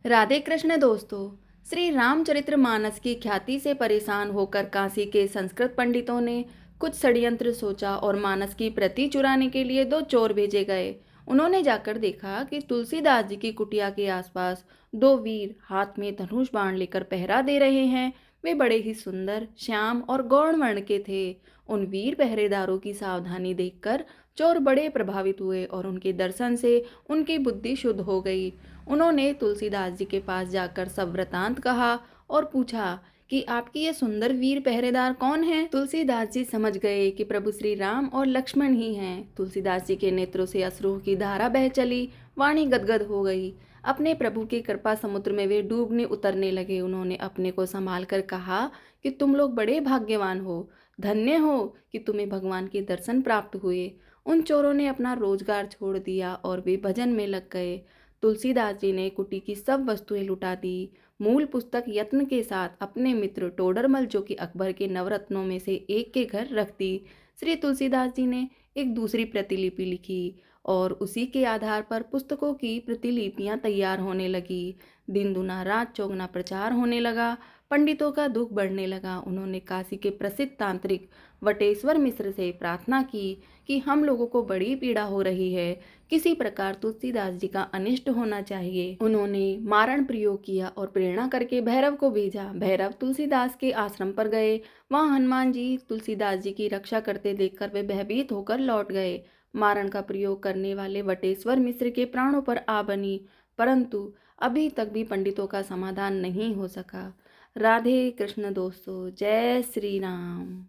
राधे कृष्ण दोस्तों। श्री रामचरितमानस की ख्याति से परेशान होकर काशी के संस्कृत पंडितों ने कुछ षड्यंत्र सोचा और मानस की प्रति चुराने के लिए दो चोर भेजे गए। उन्होंने जाकर देखा कि तुलसीदास जी की कुटिया के आसपास दो वीर हाथ में धनुष बाण लेकर पहरा दे रहे हैं। वे बड़े ही सुंदर, श्याम और गौण वर्ण के थे। उन वीर पहरेदारों की सावधानी देखकर चोर बड़े प्रभावित हुए और उनके दर्शन से उनकी बुद्धि शुद्ध हो गई। उन्होंने तुलसीदास जी के पास जाकर सब वृतांत कहा और पूछा कि आपकी ये सुंदर वीर पहरेदार कौन है। तुलसीदास जी समझ गए कि प्रभु श्री राम और लक्ष्मण ही हैं। तुलसीदास जी के नेत्रों से अश्रु की धारा बह चली, वाणी गदगद हो गई। अपने प्रभु के कृपा समुद्र में वे डूबने उतरने लगे। उन्होंने अपने को संभाल कर कहा कि तुम लोग बड़े भाग्यवान हो, धन्य हो कि तुम्हें भगवान के दर्शन प्राप्त हुए। उन चोरों ने अपना रोजगार छोड़ दिया और वे भजन में लग गए। तुलसीदास जी ने कुटी की सब वस्तुएं लुटा दी। मूल पुस्तक यत्न के साथ अपने मित्र टोडरमल, जो कि अकबर के नवरत्नों में से एक के घर रख दी। श्री तुलसीदास जी ने एक दूसरी प्रतिलिपि लिखी और उसी के आधार पर पुस्तकों की प्रतिलिपियां तैयार होने लगी। दिन दुना रात चौगुना प्रचार होने लगा। पंडितों का दुख बढ़ने लगा। उन्होंने काशी के प्रसिद्ध तांत्रिक वटेश्वर मिश्र से प्रार्थना की कि हम लोगों को बड़ी पीड़ा हो रही है, किसी प्रकार तुलसीदास जी का अनिष्ट होना चाहिए। उन्होंने मारण प्रयोग किया और प्रेरणा करके भैरव को भेजा। भैरव तुलसीदास के आश्रम पर गए। वहां हनुमान जी तुलसीदास जी की रक्षा करते देखकर वे भयभीत होकर लौट गए। मारण का प्रयोग करने वाले वटेश्वर मिश्र के प्राणों पर आ बनी, परंतु अभी तक भी पंडितों का समाधान नहीं हो सका। राधे कृष्ण दोस्तों, जय श्री राम।